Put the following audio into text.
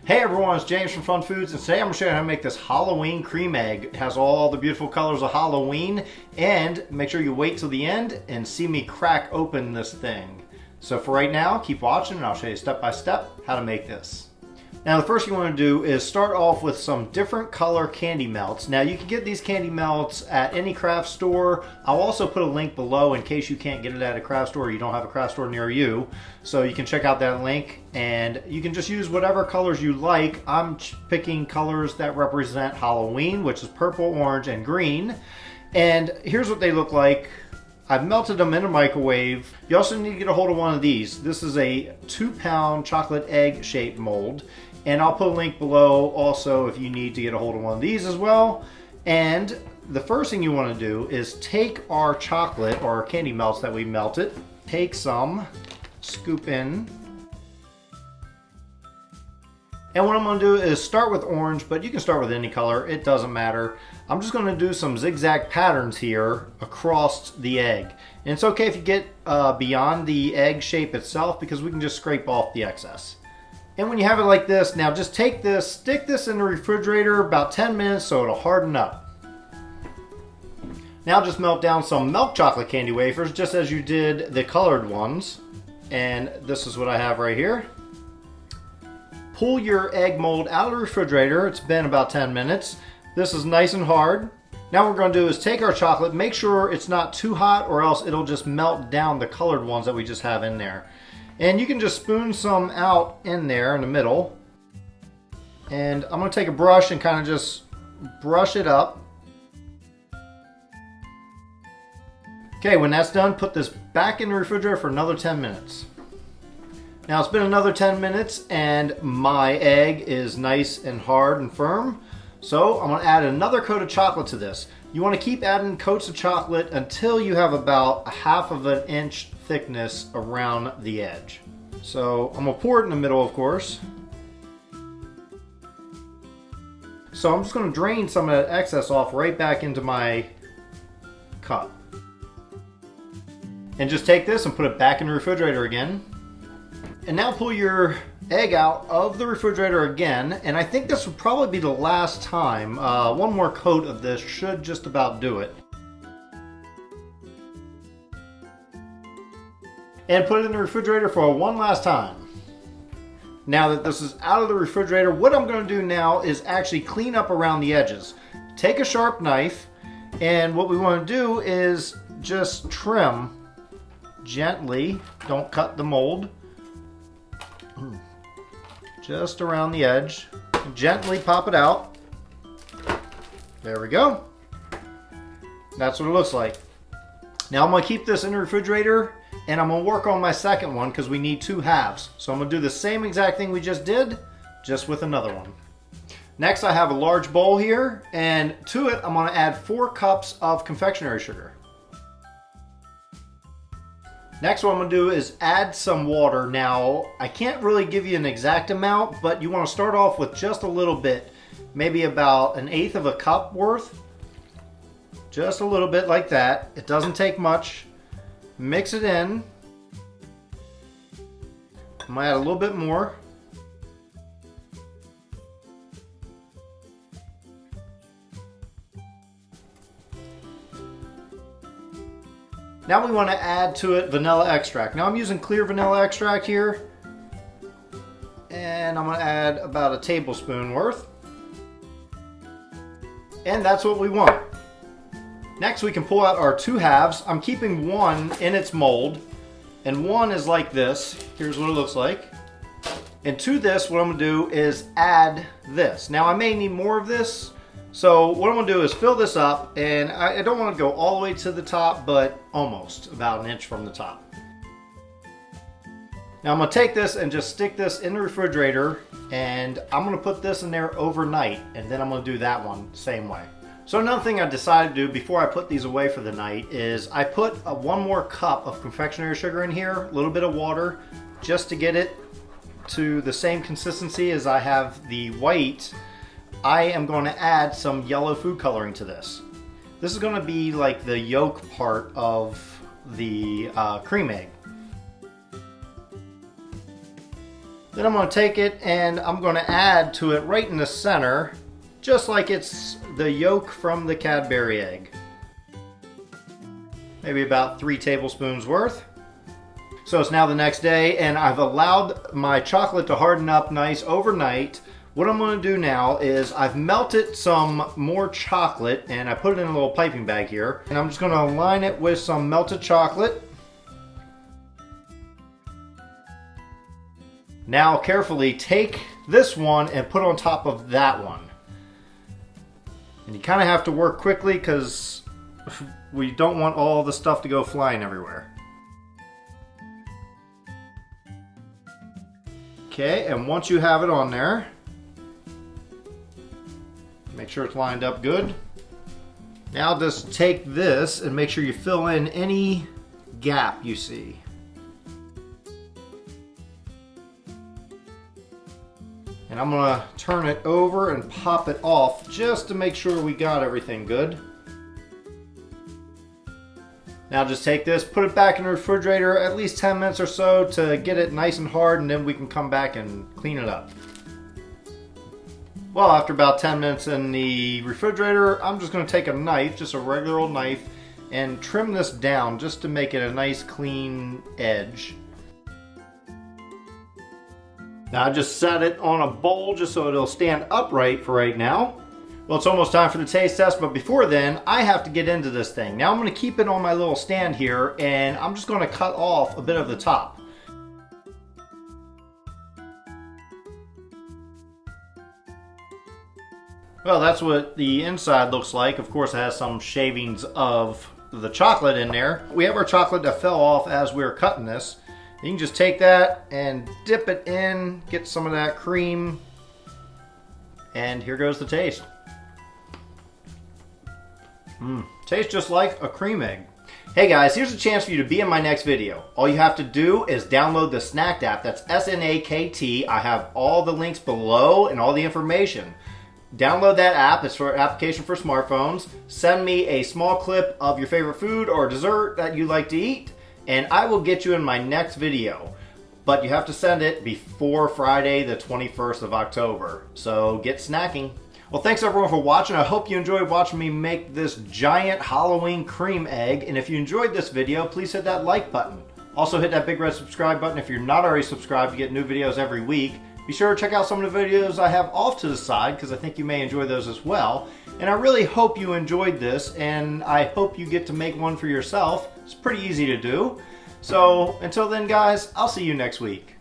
Hey everyone, it's James from FunFoods, and today I'm going to show you how to make this Halloween cream egg. It has all the beautiful colors of Halloween, and make sure you wait till the end and see me crack open this thing. So for right now, keep watching and I'll show you step by step how to make this. Now the first thing you want to do is start off with some different color candy melts. Now you can get these candy melts at any craft store. I'll also put a link below in case you can't get it at a craft store or you don't have a craft store near you. So you can check out that link and you can just use whatever colors you like. I'm picking colors that represent Halloween, which is purple, orange, and green. And here's what they look like. I've melted them in a microwave. You also need to get a hold of one of these. This is a 2-pound chocolate egg shaped mold. And I'll put a link below also if you need to get a hold of one of these as well. And the first thing you want to do is take our chocolate or our candy melts that we melted, take some, scoop in. And what I'm going to do is start with orange, but you can start with any color, it doesn't matter. I'm just going to do some zigzag patterns here across the egg. And it's okay if you get beyond the egg shape itself because we can just scrape off the excess. And when you have it like this, now just take this, stick this in the refrigerator about 10 minutes so it'll harden up. Now just melt down some milk chocolate candy wafers just as you did the colored ones. And this is what I have right here. Pull your egg mold out of the refrigerator. It's been about 10 minutes. This is nice and hard. Now what we're going to do is take our chocolate, make sure it's not too hot or else it'll just melt down the colored ones that we just have in there. And you can just spoon some out in there in the middle. And I'm going to take a brush and kind of just brush it up. Okay, when that's done, put this back in the refrigerator for another 10 minutes. Now it's been another 10 minutes and my egg is nice and hard and firm. So I'm going to add another coat of chocolate to this. You want to keep adding coats of chocolate until you have about a ½ of an inch thickness around the edge. So I'm going to pour it in the middle, of course. So I'm just going to drain some of that excess off right back into my cup. And just take this and put it back in the refrigerator again. And now pull your egg out of the refrigerator again, and I think this would probably be the last time. One more coat of this should just about do it. And put it in the refrigerator for one last time. Now that this is out of the refrigerator, what I'm going to do now is actually clean up around the edges. Take a sharp knife, and what we want to do is just trim gently. Don't cut the mold. Just around the edge. Gently pop it out. There we go. That's what it looks like. Now I'm going to keep this in the refrigerator and I'm going to work on my second one because we need 2 halves. So I'm going to do the same exact thing we just did, just with another one. Next I have a large bowl here, and to it I'm going to add 4 cups of confectionery sugar. Next what I'm going to do is add some water. Now, I can't really give you an exact amount, but you want to start off with just a little bit, maybe about 1/8 of a cup worth. Just a little bit like that. It doesn't take much. Mix it in. I'm going to add a little bit more. Now we want to add to it vanilla extract. Now I'm using clear vanilla extract here. And I'm going to add about a tablespoon worth. And that's what we want. Next we can pull out our 2 halves. I'm keeping one in its mold. And one is like this. Here's what it looks like. And to this, what I'm going to do is add this. Now I may need more of this. So what I'm going to do is fill this up, and I don't want to go all the way to the top, but almost about 1 inch from the top. Now I'm going to take this and just stick this in the refrigerator, and I'm going to put this in there overnight, and then I'm going to do that one same way. So another thing I decided to do before I put these away for the night is I put 1 more cup of confectionery sugar in here, a little bit of water, just to get it to the same consistency as I have the white. I am going to add some yellow food coloring to this. This is going to be like the yolk part of the cream egg. Then I'm going to take it and I'm going to add to it right in the center, just like it's the yolk from the Cadbury egg. Maybe about 3 tablespoons worth. So it's now the next day and I've allowed my chocolate to harden up nice overnight. What I'm going to do now is I've melted some more chocolate and I put it in a little piping bag here. And I'm just going to line it with some melted chocolate. Now carefully take this one and put on top of that one. And you kind of have to work quickly because we don't want all the stuff to go flying everywhere. Okay, and once you have it on there, make sure it's lined up good. Now just take this and make sure you fill in any gap you see. And I'm going to turn it over and pop it off just to make sure we got everything good. Now just take this, put it back in the refrigerator at least 10 minutes or so to get it nice and hard, and then we can come back and clean it up. Well, after about 10 minutes in the refrigerator, I'm just going to take a knife, just a regular old knife, and trim this down just to make it a nice clean edge. Now I just set it on a bowl just so it'll stand upright for right now. Well, it's almost time for the taste test, but before then, I have to get into this thing. Now I'm going to keep it on my little stand here, and I'm just going to cut off a bit of the top. Well, that's what the inside looks like. Of course, it has some shavings of the chocolate in there. We have our chocolate that fell off as we were cutting this. You can just take that and dip it in, get some of that cream, and here goes the taste. Tastes just like a cream egg. Hey guys, here's a chance for you to be in my next video. All you have to do is download the Snakt app. That's S-N-A-K-T. I have all the links below and all the information. Download that app. It's for application for smartphones. Send me a small clip of your favorite food or dessert that you like to eat, and I will get you in my next video. But you have to send it before Friday the 21st of October. So get snacking. Well, thanks everyone for watching. I hope you enjoyed watching me make this giant Halloween cream egg. And if you enjoyed this video, please hit that like button. Also hit that big red subscribe button if you're not already subscribed to get new videos every week. Be sure to check out some of the videos I have off to the side because I think you may enjoy those as well. And I really hope you enjoyed this, and I hope you get to make one for yourself. It's pretty easy to do. So until then guys, I'll see you next week.